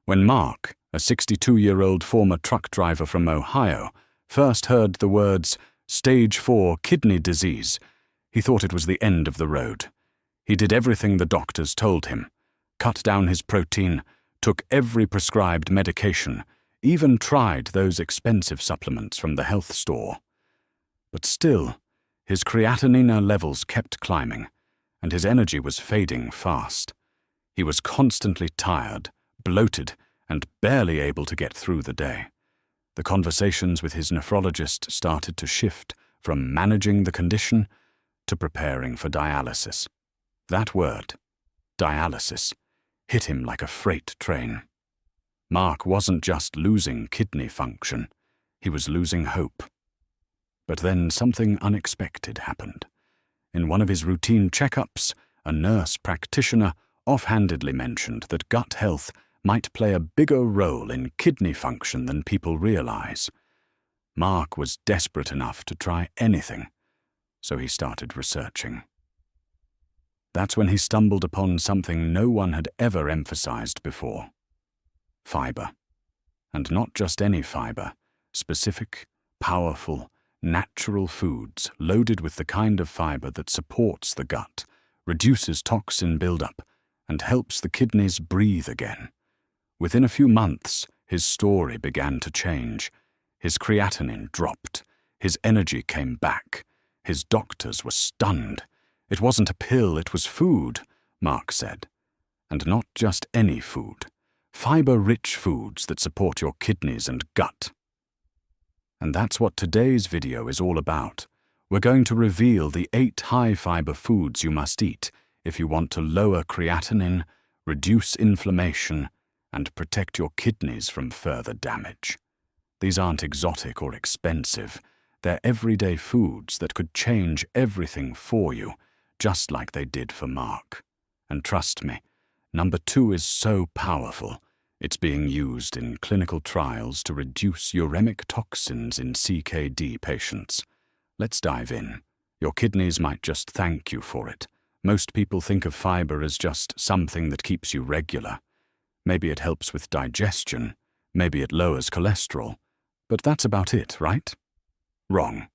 When Mark, a 62-year-old former truck driver from Ohio, first heard the words stage 4 kidney disease, he thought it was the end of the road. He did everything the doctors told him, cut down his protein, took every prescribed medication, even tried those expensive supplements from the health store. But still, his creatinine levels kept climbing, and his energy was fading fast. He was constantly tired, bloated, and barely able to get through the day. The conversations with his nephrologist started to shift from managing the condition to preparing for dialysis. That word, dialysis, hit him like a freight train. Mark wasn't just losing kidney function, he was losing hope. But then something unexpected happened. In one of his routine checkups, a nurse practitioner offhandedly mentioned that gut health might play a bigger role in kidney function than people realize. Mark was desperate enough to try anything, so he started researching. That's when he stumbled upon something no one had ever emphasized before: fiber. And not just any fiber, specific, powerful, natural foods loaded with the kind of fiber that supports the gut, reduces toxin buildup, and helps the kidneys breathe again. Within a few months, his story began to change. His creatinine dropped. His energy came back. His doctors were stunned. It wasn't a pill, it was food, Mark said. And not just any food. Fiber-rich foods that support your kidneys and gut. And that's what today's video is all about. We're going to reveal the 8 high-fiber foods you must eat if you want to lower creatinine, reduce inflammation, and protect your kidneys from further damage. These aren't exotic or expensive. They're everyday foods that could change everything for you, just like they did for Mark. And trust me, number 2 is so powerful. It's being used in clinical trials to reduce uremic toxins in CKD patients. Let's dive in. Your kidneys might just thank you for it. Most people think of fiber as just something that keeps you regular. Maybe it helps with digestion, maybe it lowers cholesterol, but that's about it, right? Wrong.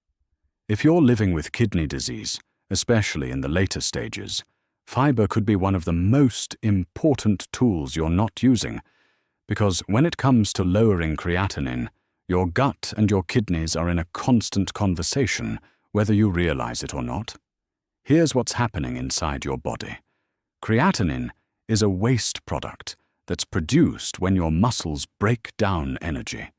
If you're living with kidney disease, especially in the later stages, fiber could be one of the most important tools you're not using, because when it comes to lowering creatinine, your gut and your kidneys are in a constant conversation, whether you realize it or not. Here's what's happening inside your body. Creatinine is a waste product that's produced when your muscles break down energy.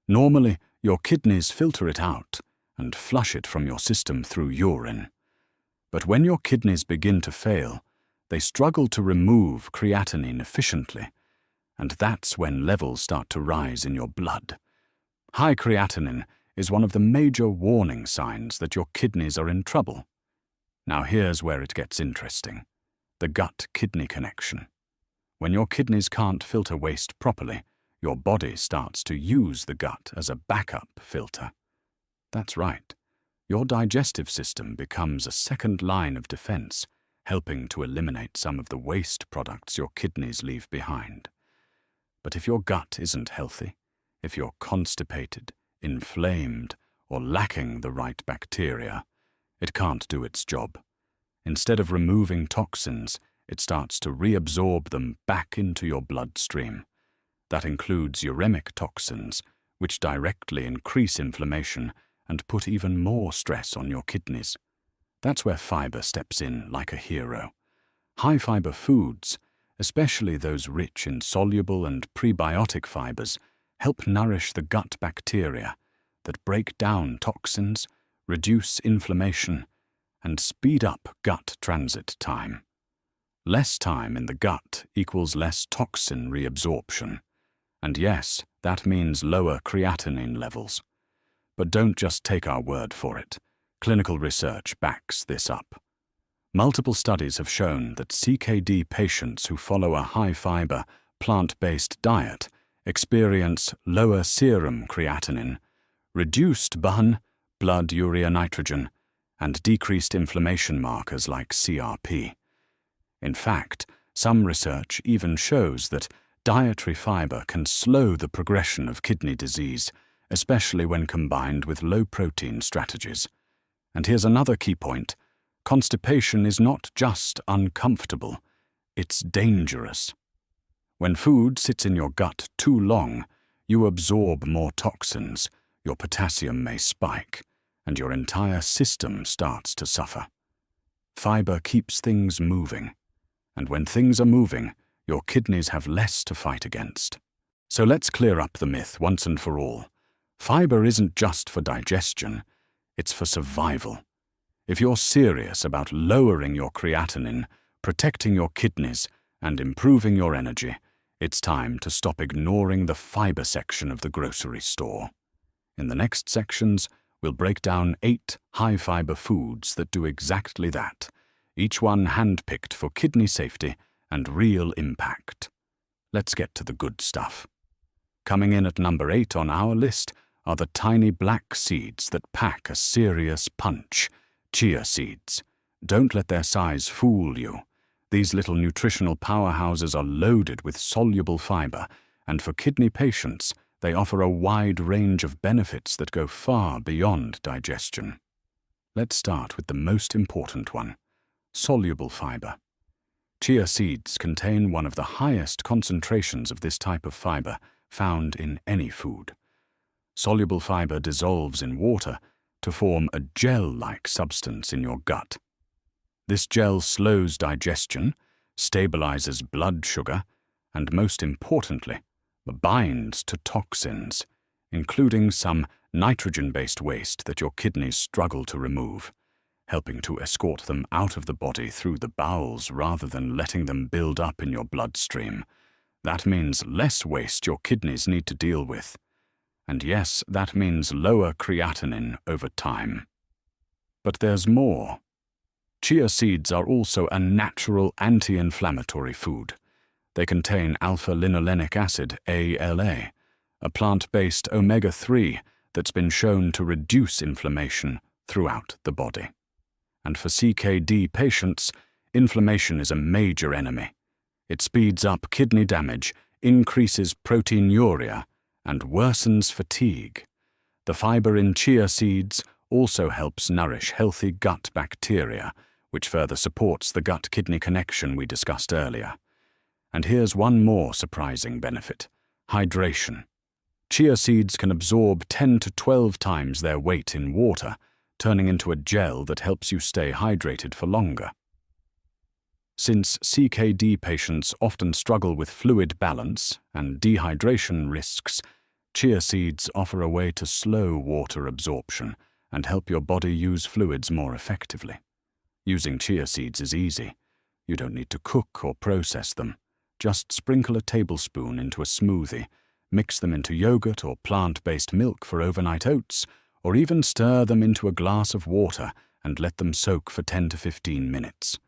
Normally, your kidneys filter it out and flush it from your system through urine. But when your kidneys begin to fail, they struggle to remove creatinine efficiently, and that's when levels start to rise in your blood. High creatinine is one of the major warning signs that your kidneys are in trouble. Now here's where it gets interesting: the gut-kidney connection. When your kidneys can't filter waste properly, your body starts to use the gut as a backup filter. That's right. Your digestive system becomes a second line of defense, helping to eliminate some of the waste products your kidneys leave behind. But if your gut isn't healthy, if you're constipated, inflamed, or lacking the right bacteria, it can't do its job. Instead of removing toxins, it starts to reabsorb them back into your bloodstream. That includes uremic toxins, which directly increase inflammation and put even more stress on your kidneys. That's where fiber steps in like a hero. High-fiber foods, especially those rich in soluble and prebiotic fibers, help nourish the gut bacteria that break down toxins, reduce inflammation, and speed up gut transit time. Less time in the gut equals less toxin reabsorption. And yes, that means lower creatinine levels. But don't just take our word for it. Clinical research backs this up. Multiple studies have shown that CKD patients who follow a high-fiber, plant-based diet experience lower serum creatinine, reduced BUN, blood urea nitrogen, and decreased inflammation markers like CRP. In fact, some research even shows that Dietary fiber can slow the progression of kidney disease, especially when combined with low-protein strategies. And here's another key point. Constipation is not just uncomfortable, it's dangerous. When food sits in your gut too long, you absorb more toxins, your potassium may spike, and your entire system starts to suffer. Fiber keeps things moving, and when things are moving, your kidneys have less to fight against. So let's clear up the myth once and for all. Fiber isn't just for digestion, it's for survival. If you're serious about lowering your creatinine, protecting your kidneys, and improving your energy, it's time to stop ignoring the fiber section of the grocery store. In the next sections, we'll break down 8 high-fiber foods that do exactly that, each one hand-picked for kidney safety and real impact. Let's get to the good stuff. Coming in at number 8 on our list are the tiny black seeds that pack a serious punch, chia seeds. Don't let their size fool you. These little nutritional powerhouses are loaded with soluble fiber, and for kidney patients, they offer a wide range of benefits that go far beyond digestion. Let's start with the most important one, soluble fiber. Chia seeds contain one of the highest concentrations of this type of fiber found in any food. Soluble fiber dissolves in water to form a gel-like substance in your gut. This gel slows digestion, stabilizes blood sugar, and most importantly, binds to toxins, including some nitrogen-based waste that your kidneys struggle to remove, helping to escort them out of the body through the bowels rather than letting them build up in your bloodstream. That means less waste your kidneys need to deal with. And yes, that means lower creatinine over time. But there's more. Chia seeds are also a natural anti-inflammatory food. They contain alpha-linolenic acid, ALA, a plant-based omega-3 that's been shown to reduce inflammation throughout the body. And for CKD patients, inflammation is a major enemy. It speeds up kidney damage, increases proteinuria, and worsens fatigue. The fiber in chia seeds also helps nourish healthy gut bacteria, which further supports the gut-kidney connection we discussed earlier. And here's one more surprising benefit: hydration. Chia seeds can absorb 10 to 12 times their weight in water, turning into a gel that helps you stay hydrated for longer. Since CKD patients often struggle with fluid balance and dehydration risks, chia seeds offer a way to slow water absorption and help your body use fluids more effectively. Using chia seeds is easy. You don't need to cook or process them. Just sprinkle a tablespoon into a smoothie, mix them into yogurt or plant-based milk for overnight oats, or even stir them into a glass of water and let them soak for 10 to 15 minutes.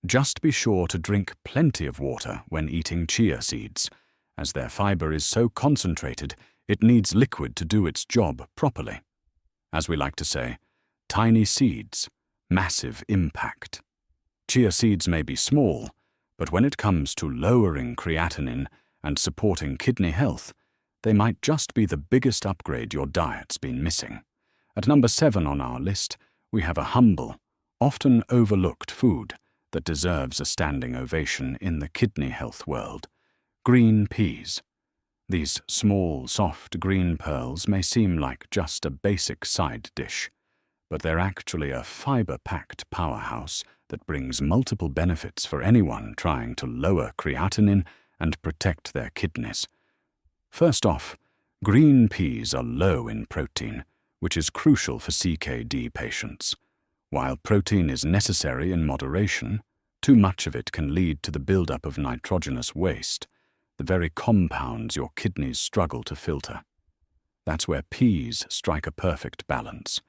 Just be sure to drink plenty of water when eating chia seeds. As their fiber is so concentrated, it needs liquid to do its job properly. As we like to say, tiny seeds, massive impact. Chia seeds may be small, but when it comes to lowering creatinine and supporting kidney health, they might just be the biggest upgrade your diet's been missing. At number 7 on our list, we have a humble, often overlooked food that deserves a standing ovation in the kidney health world: green peas. These small, soft green pearls may seem like just a basic side dish, but they're actually a fiber-packed powerhouse that brings multiple benefits for anyone trying to lower creatinine and protect their kidneys. First off, green peas are low in protein, which is crucial for CKD patients. While protein is necessary in moderation, too much of it can lead to the buildup of nitrogenous waste, the very compounds your kidneys struggle to filter. That's where peas strike a perfect balance.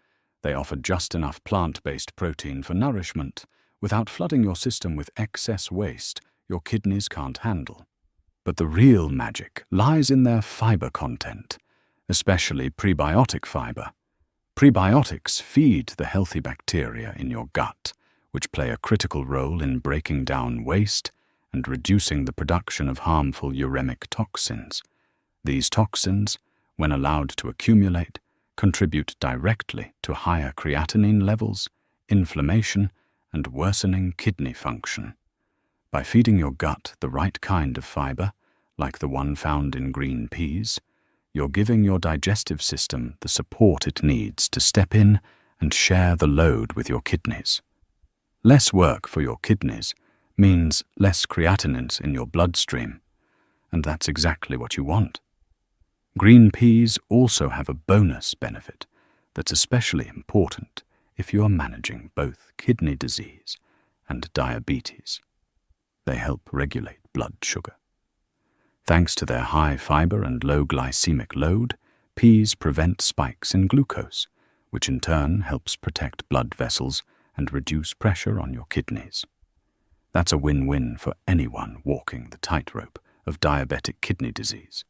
They offer just enough plant-based protein for nourishment, without flooding your system with excess waste your kidneys can't handle. But the real magic lies in their fiber content, especially prebiotic fiber. Prebiotics feed the healthy bacteria in your gut, which play a critical role in breaking down waste and reducing the production of harmful uremic toxins. These toxins, when allowed to accumulate, contribute directly to higher creatinine levels, inflammation, and worsening kidney function. By feeding your gut the right kind of fiber, like the one found in green peas, you're giving your digestive system the support it needs to step in and share the load with your kidneys. Less work for your kidneys means less creatinine in your bloodstream, and that's exactly what you want. Green peas also have a bonus benefit that's especially important if you are managing both kidney disease and diabetes. They help regulate blood sugar. Thanks to their high fiber and low glycemic load, peas prevent spikes in glucose, which in turn helps protect blood vessels and reduce pressure on your kidneys. That's a win-win for anyone walking the tightrope of diabetic kidney disease.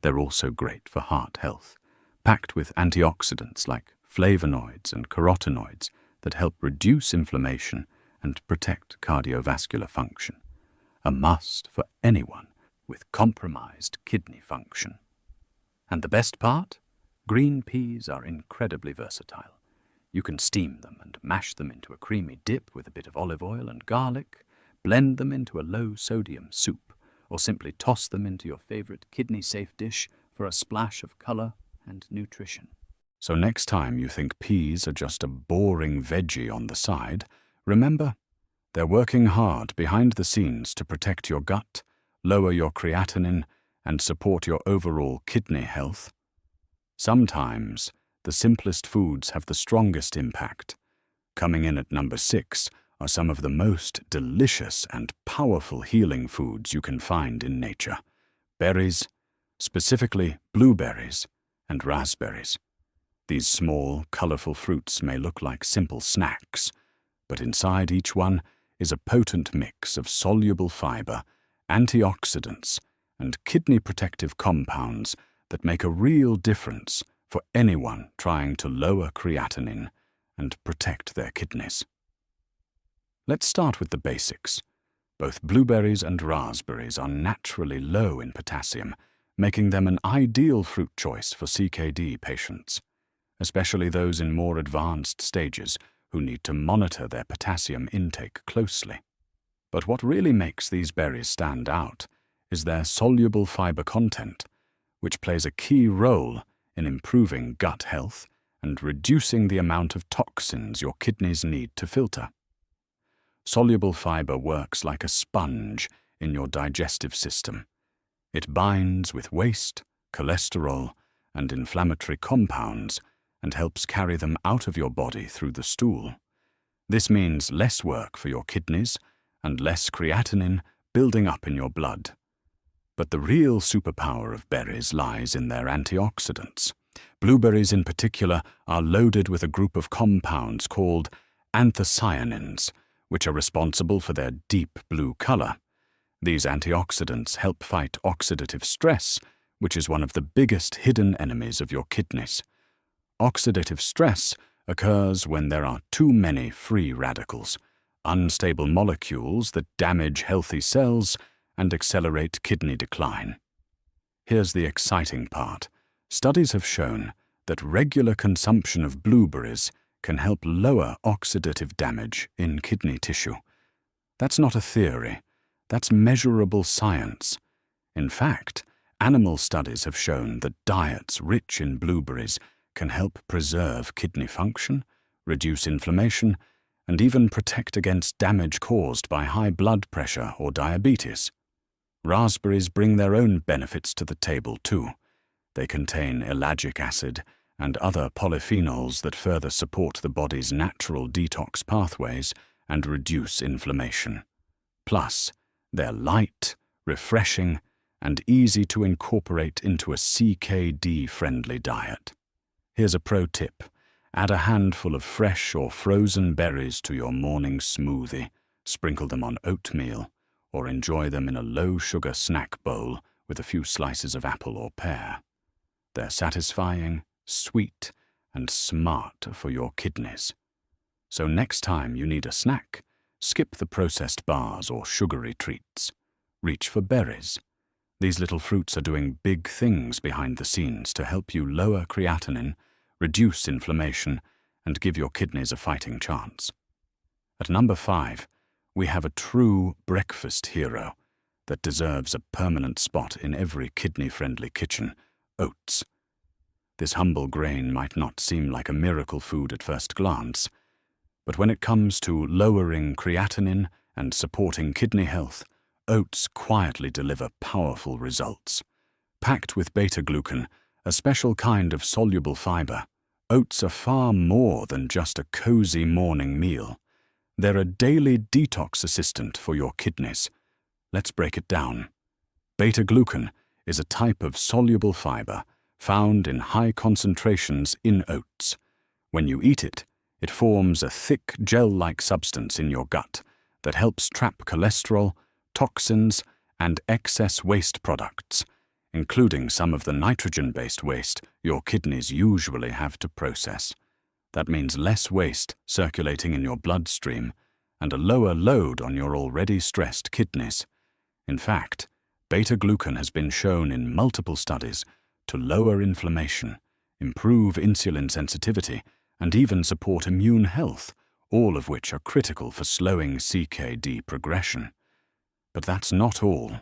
They're also great for heart health, packed with antioxidants like flavonoids and carotenoids that help reduce inflammation and protect cardiovascular function. A must for anyone with compromised kidney function. And the best part? Green peas are incredibly versatile. You can steam them and mash them into a creamy dip with a bit of olive oil and garlic, blend them into a low-sodium soup, or simply toss them into your favorite kidney-safe dish for a splash of color and nutrition. So next time you think peas are just a boring veggie on the side, remember, they're working hard behind the scenes to protect your gut, lower your creatinine, and support your overall kidney health. Sometimes, the simplest foods have the strongest impact. Coming in at number 6 are some of the most delicious and powerful healing foods you can find in nature. Berries, specifically blueberries and raspberries. These small, colorful fruits may look like simple snacks, but inside each one is a potent mix of soluble fiber, antioxidants, and kidney-protective compounds that make a real difference for anyone trying to lower creatinine and protect their kidneys. Let's start with the basics. Both blueberries and raspberries are naturally low in potassium, making them an ideal fruit choice for CKD patients, especially those in more advanced stages who need to monitor their potassium intake closely. But what really makes these berries stand out is their soluble fiber content, which plays a key role in improving gut health and reducing the amount of toxins your kidneys need to filter. Soluble fiber works like a sponge in your digestive system. It binds with waste, cholesterol, and inflammatory compounds and helps carry them out of your body through the stool. This means less work for your kidneys and less creatinine building up in your blood. But the real superpower of berries lies in their antioxidants. Blueberries in particular are loaded with a group of compounds called anthocyanins, which are responsible for their deep blue color. These antioxidants help fight oxidative stress, which is one of the biggest hidden enemies of your kidneys. Oxidative stress occurs when there are too many free radicals, unstable molecules that damage healthy cells and accelerate kidney decline. Here's the exciting part. Studies have shown that regular consumption of blueberries can help lower oxidative damage in kidney tissue. That's not a theory. That's measurable science. In fact, animal studies have shown that diets rich in blueberries can help preserve kidney function, reduce inflammation, and even protect against damage caused by high blood pressure or diabetes. Raspberries bring their own benefits to the table too. They contain ellagic acid and other polyphenols that further support the body's natural detox pathways and reduce inflammation. Plus, they're light, refreshing, and easy to incorporate into a CKD-friendly diet. Here's a pro tip. Add a handful of fresh or frozen berries to your morning smoothie, sprinkle them on oatmeal, or enjoy them in a low-sugar snack bowl with a few slices of apple or pear. They're satisfying, sweet, and smart for your kidneys. So next time you need a snack, skip the processed bars or sugary treats. reach for berries. These little fruits are doing big things behind the scenes to help you lower creatinine, reduce inflammation, and give your kidneys a fighting chance. At number 5, we have a true breakfast hero that deserves a permanent spot in every kidney-friendly kitchen: oats. This humble grain might not seem like a miracle food at first glance, but when it comes to lowering creatinine and supporting kidney health, oats quietly deliver powerful results. Packed with beta-glucan, a special kind of soluble fiber, oats are far more than just a cozy morning meal. They're a daily detox assistant for your kidneys. Let's break it down. Beta-glucan is a type of soluble fiber found in high concentrations in oats. When you eat it, it forms a thick gel-like substance in your gut that helps trap cholesterol, toxins, and excess waste products, including some of the nitrogen-based waste your kidneys usually have to process. That means less waste circulating in your bloodstream and a lower load on your already stressed kidneys. In fact, beta-glucan has been shown in multiple studies to lower inflammation, improve insulin sensitivity, and even support immune health, all of which are critical for slowing CKD progression. But that's not all.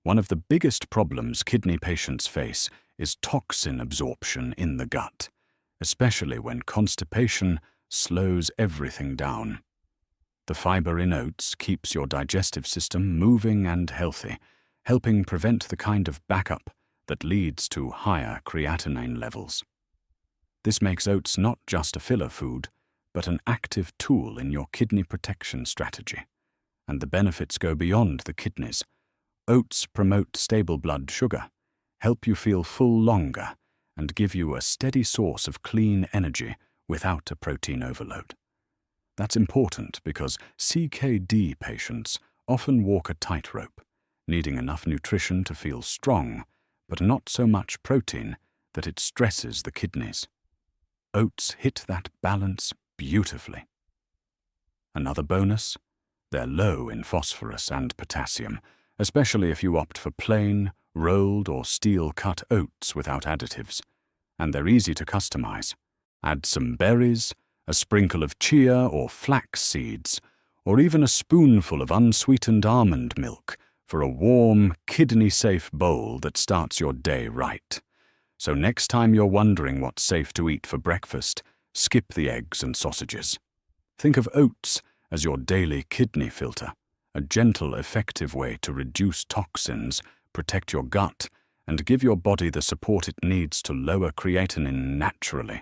One of the biggest problems kidney patients face is toxin absorption in the gut, especially when constipation slows everything down. The fiber in oats keeps your digestive system moving and healthy, helping prevent the kind of backup that leads to higher creatinine levels. This makes oats not just a filler food, but an active tool in your kidney protection strategy. And the benefits go beyond the kidneys. Oats promote stable blood sugar, help you feel full longer, and give you a steady source of clean energy without a protein overload. That's important because CKD patients often walk a tightrope, needing enough nutrition to feel strong, but not so much protein that it stresses the kidneys. Oats hit that balance beautifully. Another bonus? They're low in phosphorus and potassium, especially if you opt for plain, rolled or steel-cut oats without additives. And they're easy to customize. Add some berries, a sprinkle of chia or flax seeds, or even a spoonful of unsweetened almond milk for a warm, kidney-safe bowl that starts your day right. So next time you're wondering what's safe to eat for breakfast, skip the eggs and sausages. Think of oats as your daily kidney filter, a gentle, effective way to reduce toxins, protect your gut, and give your body the support it needs to lower creatinine naturally.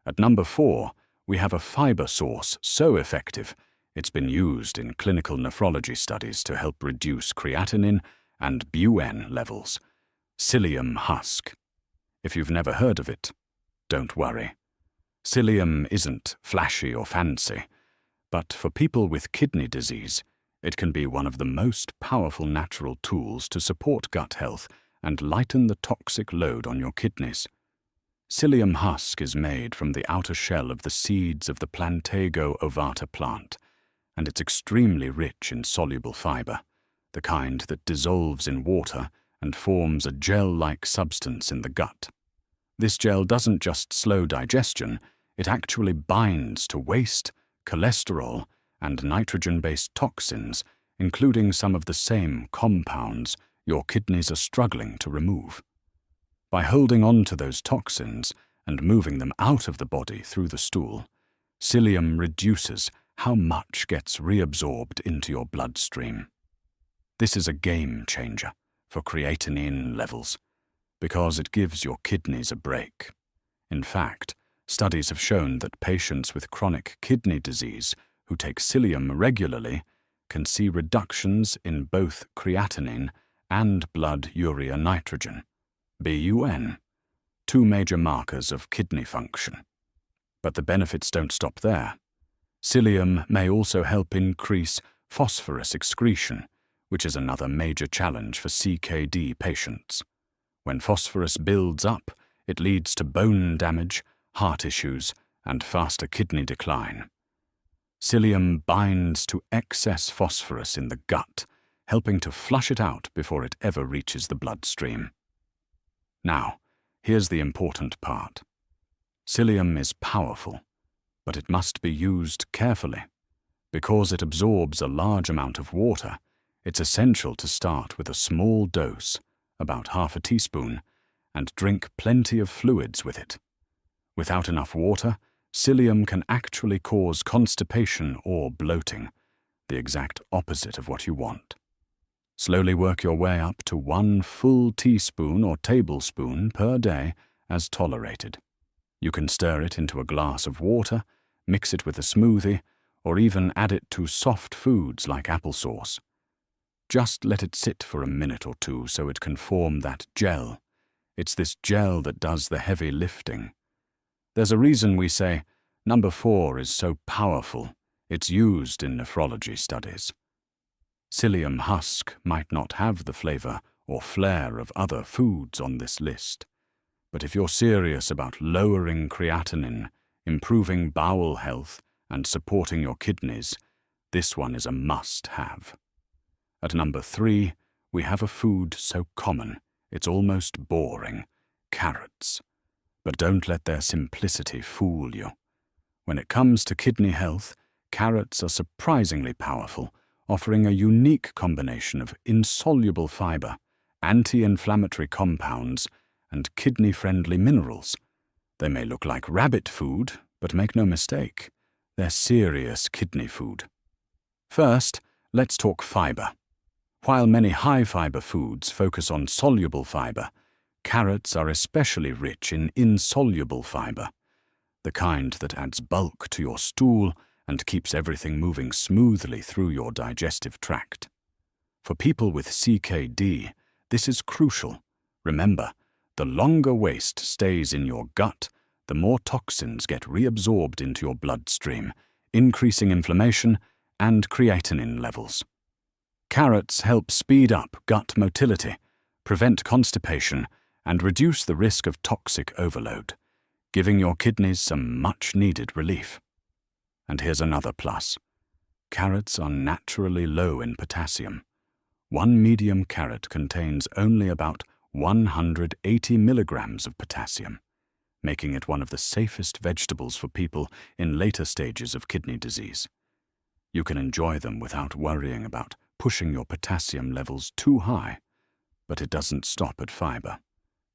At number 4, we have a fiber source so effective it's been used in clinical nephrology studies to help reduce creatinine and BUN levels: Psyllium husk. If you've never heard of it, don't worry. Psyllium isn't flashy or fancy, but for people with kidney disease, it can be one of the most powerful natural tools to support gut health and lighten the toxic load on your kidneys. Psyllium husk is made from the outer shell of the seeds of the Plantago ovata plant, and it's extremely rich in soluble fiber, the kind that dissolves in water and forms a gel-like substance in the gut. This gel doesn't just slow digestion, it actually binds to waste, cholesterol, and nitrogen-based toxins, including some of the same compounds your kidneys are struggling to remove. By holding on to those toxins and moving them out of the body through the stool, psyllium reduces how much gets reabsorbed into your bloodstream. This is a game changer for creatinine levels, because it gives your kidneys a break. In fact, studies have shown that patients with chronic kidney disease who take psyllium regularly can see reductions in both creatinine and blood urea nitrogen, BUN, two major markers of kidney function. But the benefits don't stop there. Psyllium may also help increase phosphorus excretion, which is another major challenge for CKD patients. When phosphorus builds up, it leads to bone damage, heart issues, and faster kidney decline. Psyllium binds to excess phosphorus in the gut, helping to flush it out before it ever reaches the bloodstream. Now, here's the important part. Psyllium is powerful, but it must be used carefully. Because it absorbs a large amount of water, it's essential to start with a small dose, about half a teaspoon, and drink plenty of fluids with it. Without enough water, psyllium can actually cause constipation or bloating, the exact opposite of what you want. Slowly work your way up to 1 full teaspoon or tablespoon per day as tolerated. You can stir it into a glass of water, mix it with a smoothie, or even add it to soft foods like applesauce. Just let it sit for a minute or two so it can form that gel. It's this gel that does the heavy lifting. There's a reason we say number 4 is so powerful, it's used in nephrology studies. Psyllium husk might not have the flavor or flair of other foods on this list. But if you're serious about lowering creatinine, improving bowel health, and supporting your kidneys, this one is a must-have. At number 3, we have a food so common, it's almost boring: carrots. But don't let their simplicity fool you. When it comes to kidney health, carrots are surprisingly powerful, offering a unique combination of insoluble fiber, anti-inflammatory compounds, and kidney-friendly minerals. They may look like rabbit food, but make no mistake, they're serious kidney food. First, let's talk fiber. While many high-fiber foods focus on soluble fiber, carrots are especially rich in insoluble fiber, the kind that adds bulk to your stool and keeps everything moving smoothly through your digestive tract. For people with CKD, this is crucial. Remember, the longer waste stays in your gut, the more toxins get reabsorbed into your bloodstream, increasing inflammation and creatinine levels. Carrots help speed up gut motility, prevent constipation, and reduce the risk of toxic overload, giving your kidneys some much-needed relief. And here's another plus. Carrots are naturally low in potassium. 1 medium carrot contains only about 180 milligrams of potassium, making it one of the safest vegetables for people in later stages of kidney disease. You can enjoy them without worrying about pushing your potassium levels too high, but it doesn't stop at fiber.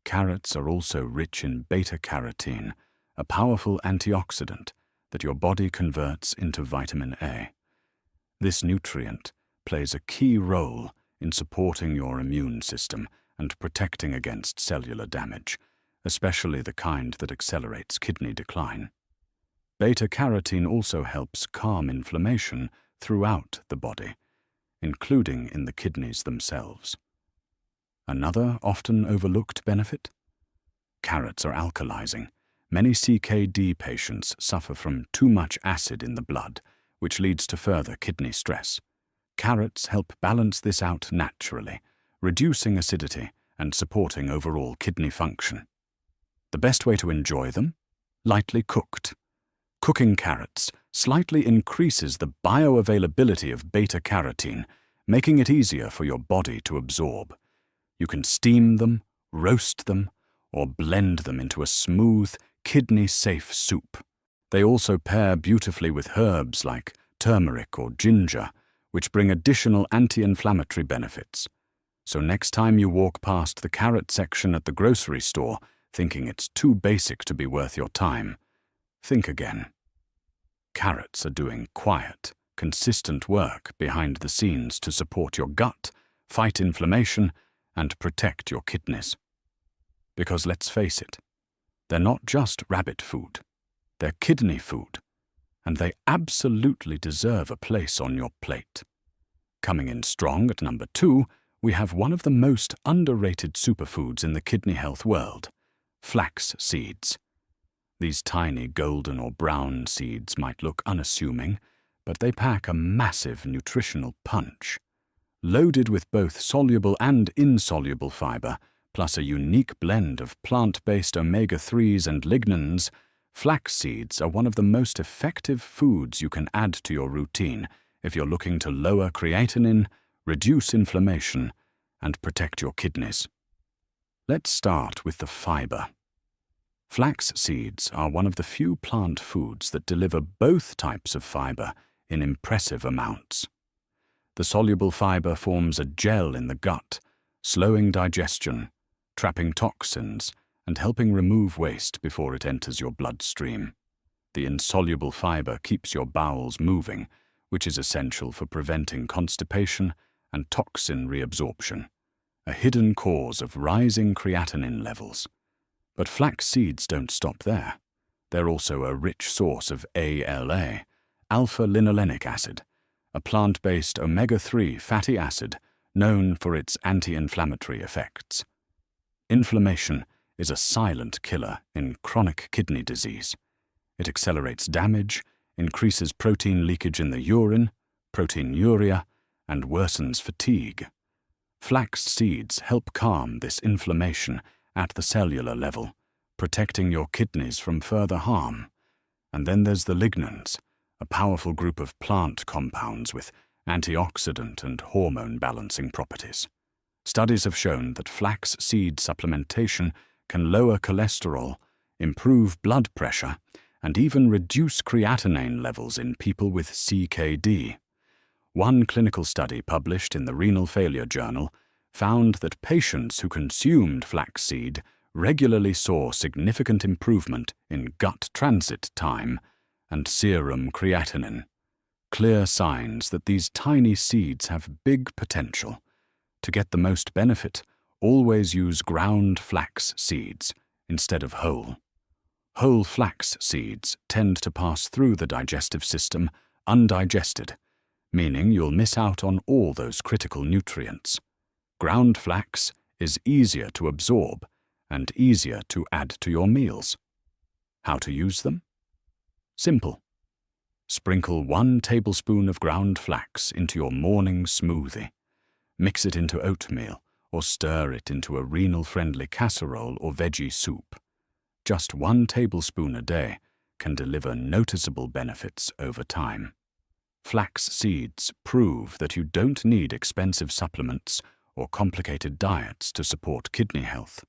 Carrots are also rich in beta-carotene, a powerful antioxidant that your body converts into vitamin A. This nutrient plays a key role in supporting your immune system and protecting against cellular damage, especially the kind that accelerates kidney decline. Beta-carotene also helps calm inflammation throughout the body, including in the kidneys themselves. Another often overlooked benefit? Carrots are alkalizing. Many CKD patients suffer from too much acid in the blood, which leads to further kidney stress. Carrots help balance this out naturally, reducing acidity and supporting overall kidney function. The best way to enjoy them? Lightly cooked. Cooking carrots slightly increases the bioavailability of beta-carotene, making it easier for your body to absorb. You can steam them, roast them, or blend them into a smooth, kidney-safe soup. They also pair beautifully with herbs like turmeric or ginger, which bring additional anti-inflammatory benefits. So next time you walk past the carrot section at the grocery store, thinking it's too basic to be worth your time, think again. Carrots are doing quiet, consistent work behind the scenes to support your gut, fight inflammation, and protect your kidneys. Because let's face it, they're not just rabbit food, they're kidney food, and they absolutely deserve a place on your plate. Coming in strong at number 2, we have one of the most underrated superfoods in the kidney health world: flax seeds. These tiny golden or brown seeds might look unassuming, but they pack a massive nutritional punch. Loaded with both soluble and insoluble fiber, plus a unique blend of plant-based omega-3s and lignans, flax seeds are one of the most effective foods you can add to your routine if you're looking to lower creatinine, reduce inflammation, and protect your kidneys. Let's start with the fiber. Flax seeds are one of the few plant foods that deliver both types of fiber in impressive amounts. The soluble fiber forms a gel in the gut, slowing digestion, trapping toxins, and helping remove waste before it enters your bloodstream. The insoluble fiber keeps your bowels moving, which is essential for preventing constipation and toxin reabsorption, a hidden cause of rising creatinine levels. But flax seeds don't stop there. They're also a rich source of ALA, alpha-linolenic acid, a plant-based omega-3 fatty acid known for its anti-inflammatory effects. Inflammation is a silent killer in chronic kidney disease. It accelerates damage, increases protein leakage in the urine, proteinuria, and worsens fatigue. Flax seeds help calm this inflammation at the cellular level, protecting your kidneys from further harm. And then there's the lignans, a powerful group of plant compounds with antioxidant and hormone-balancing properties. Studies have shown that flax seed supplementation can lower cholesterol, improve blood pressure, and even reduce creatinine levels in people with CKD. One clinical study published in the Renal Failure Journal found that patients who consumed flaxseed regularly saw significant improvement in gut transit time and serum creatinine, clear signs that these tiny seeds have big potential. To get the most benefit, always use ground flax seeds instead of whole. Whole flax seeds tend to pass through the digestive system undigested, meaning you'll miss out on all those critical nutrients. Ground flax is easier to absorb and easier to add to your meals. How to use them? Simple. Sprinkle 1 tablespoon of ground flax into your morning smoothie. Mix it into oatmeal or stir it into a renal-friendly casserole or veggie soup. Just 1 tablespoon a day can deliver noticeable benefits over time. Flax seeds prove that you don't need expensive supplements or complicated diets to support kidney health.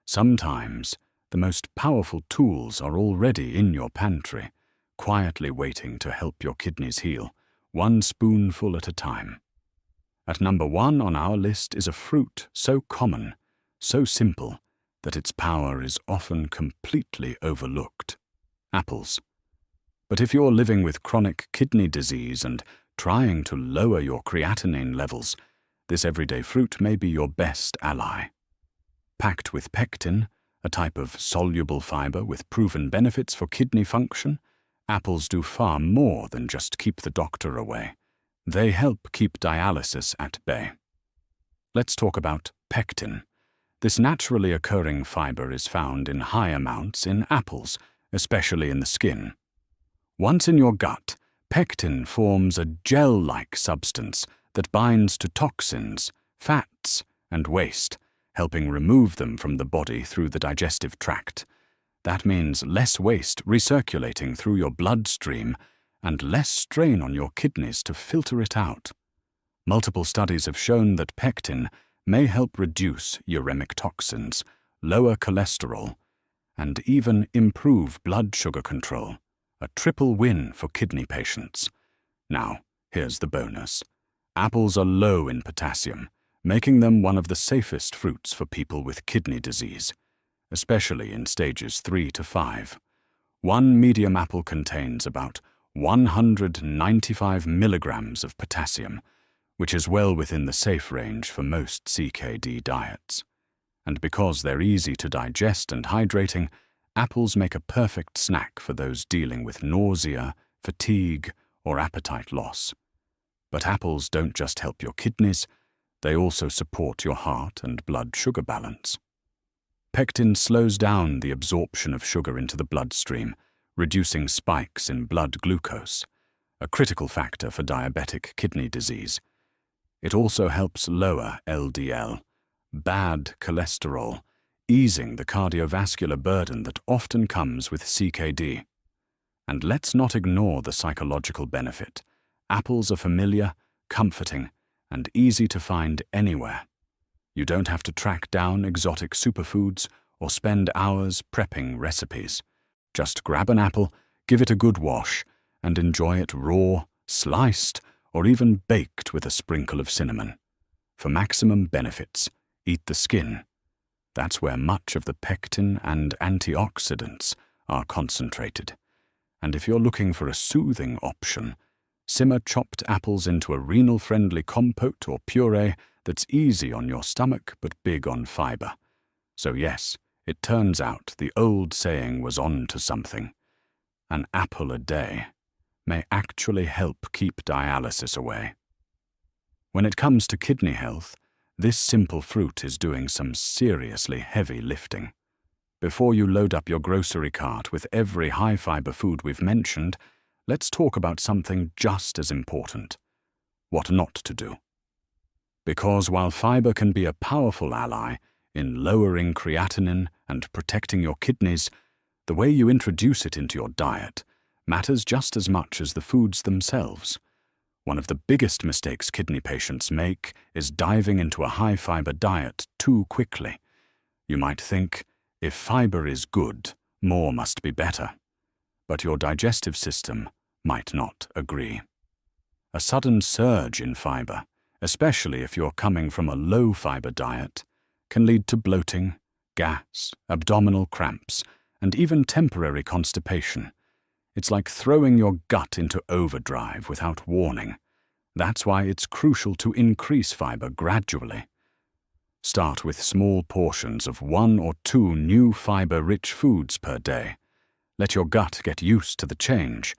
Sometimes, the most powerful tools are already in your pantry, quietly waiting to help your kidneys heal, 1 spoonful at a time. At number 1 on our list is a fruit so common, so simple, that its power is often completely overlooked: apples. But if you're living with chronic kidney disease and trying to lower your creatinine levels, this everyday fruit may be your best ally. Packed with pectin, a type of soluble fiber with proven benefits for kidney function, apples do far more than just keep the doctor away. They help keep dialysis at bay. Let's talk about pectin. This naturally occurring fiber is found in high amounts in apples, especially in the skin. Once in your gut, pectin forms a gel-like substance that binds to toxins, fats, and waste, helping remove them from the body through the digestive tract. That means less waste recirculating through your bloodstream and less strain on your kidneys to filter it out. Multiple studies have shown that pectin may help reduce uremic toxins, lower cholesterol, and even improve blood sugar control, a triple win for kidney patients. Now, here's the bonus. Apples are low in potassium, making them one of the safest fruits for people with kidney disease, especially in stages 3 to 5. 1 medium apple contains about 195 milligrams of potassium, which is well within the safe range for most CKD diets. And because they're easy to digest and hydrating, apples make a perfect snack for those dealing with nausea, fatigue, or appetite loss. But apples don't just help your kidneys, they also support your heart and blood sugar balance. Pectin slows down the absorption of sugar into the bloodstream, reducing spikes in blood glucose, a critical factor for diabetic kidney disease. It also helps lower LDL, bad cholesterol, easing the cardiovascular burden that often comes with CKD. And let's not ignore the psychological benefit. Apples are familiar, comforting, and easy to find anywhere. You don't have to track down exotic superfoods or spend hours prepping recipes. Just grab an apple, give it a good wash, and enjoy it raw, sliced, or even baked with a sprinkle of cinnamon. For maximum benefits, eat the skin. That's where much of the pectin and antioxidants are concentrated. And if you're looking for a soothing option, simmer chopped apples into a renal-friendly compote or puree that's easy on your stomach but big on fiber. So yes, it turns out the old saying was on to something. An apple a day may actually help keep dialysis away. When it comes to kidney health, this simple fruit is doing some seriously heavy lifting. Before you load up your grocery cart with every high-fiber food we've mentioned, let's talk about something just as important: what not to do. Because while fiber can be a powerful ally in lowering creatinine and protecting your kidneys, the way you introduce it into your diet matters just as much as the foods themselves. One of the biggest mistakes kidney patients make is diving into a high-fiber diet too quickly. You might think, if fiber is good, more must be better. But your digestive system might not agree. A sudden surge in fiber, especially if you're coming from a low-fiber diet, can lead to bloating, gas, abdominal cramps, and even temporary constipation. It's like throwing your gut into overdrive without warning. That's why it's crucial to increase fiber gradually. Start with small portions of 1 or 2 new fiber-rich foods per day. Let your gut get used to the change,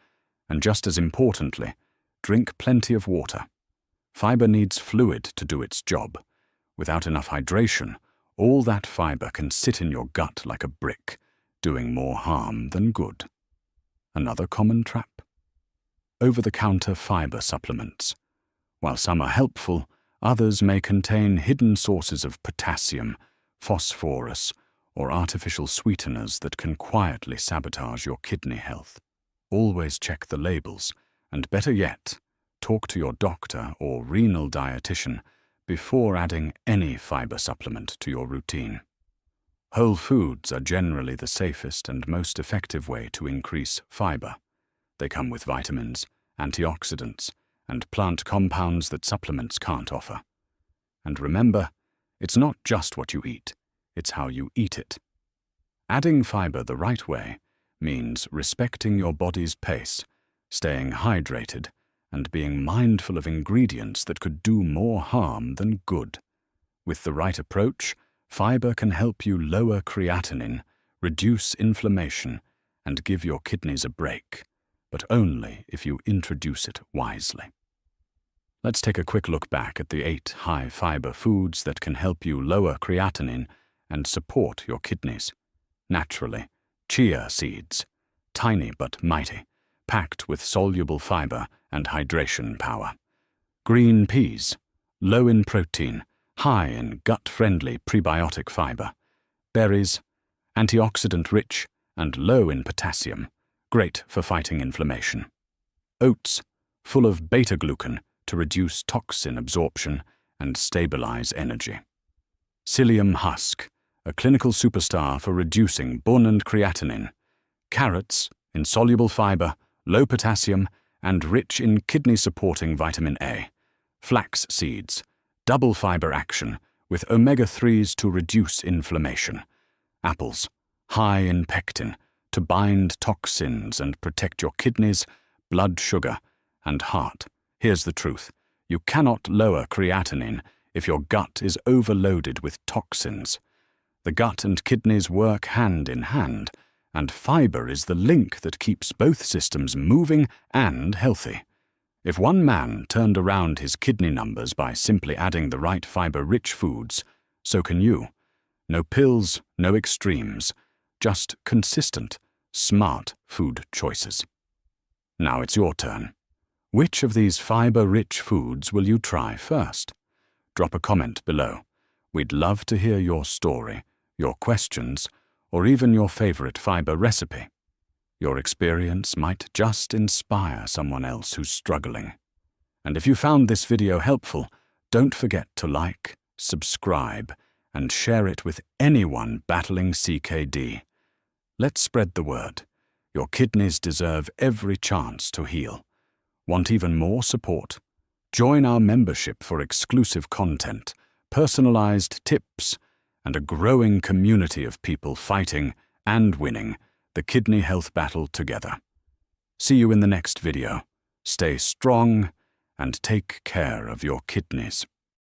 and just as importantly, drink plenty of water. Fiber needs fluid to do its job. Without enough hydration, all that fiber can sit in your gut like a brick, doing more harm than good. Another common trap: over-the-counter fiber supplements. While some are helpful, others may contain hidden sources of potassium, phosphorus, or artificial sweeteners that can quietly sabotage your kidney health. Always check the labels, and better yet, talk to your doctor or renal dietitian before adding any fiber supplement to your routine. Whole foods are generally the safest and most effective way to increase fiber. They come with vitamins, antioxidants, and plant compounds that supplements can't offer. And remember, it's not just what you eat, it's how you eat it. Adding fiber the right way means respecting your body's pace, staying hydrated, and being mindful of ingredients that could do more harm than good. With the right approach, fiber can help you lower creatinine, reduce inflammation, and give your kidneys a break, but only if you introduce it wisely. Let's take a quick look back at the 8 high-fiber foods that can help you lower creatinine and support your kidneys. Naturally, chia seeds, tiny but mighty, packed with soluble fiber and hydration power. Green peas, low in protein, high in gut-friendly prebiotic fiber. Berries, antioxidant-rich and low in potassium, great for fighting inflammation. Oats, full of beta-glucan to reduce toxin absorption and stabilize energy. Psyllium husk, a clinical superstar for reducing bun and creatinine. Carrots, insoluble fiber, low potassium, and rich in kidney-supporting vitamin A. Flax seeds, double fiber action with omega-3s to reduce inflammation. Apples, high in pectin to bind toxins and protect your kidneys, blood sugar, and heart. Here's the truth: you cannot lower creatinine if your gut is overloaded with toxins. The gut and kidneys work hand in hand, and fiber is the link that keeps both systems moving and healthy. If one man turned around his kidney numbers by simply adding the right fiber-rich foods, so can you. No pills, no extremes, just consistent, smart food choices. Now it's your turn. Which of these fiber-rich foods will you try first? Drop a comment below. We'd love to hear your story, your questions, or even your favorite fiber recipe. Your experience might just inspire someone else who's struggling. And if you found this video helpful, Don't forget to like, subscribe, and share it with anyone battling CKD. Let's spread the word. Your kidneys deserve every chance to heal. Want even more support? Join our membership for exclusive content, personalized tips, and a growing community of people fighting and winning the kidney health battle together. See you in the next video. Stay strong and take care of your kidneys.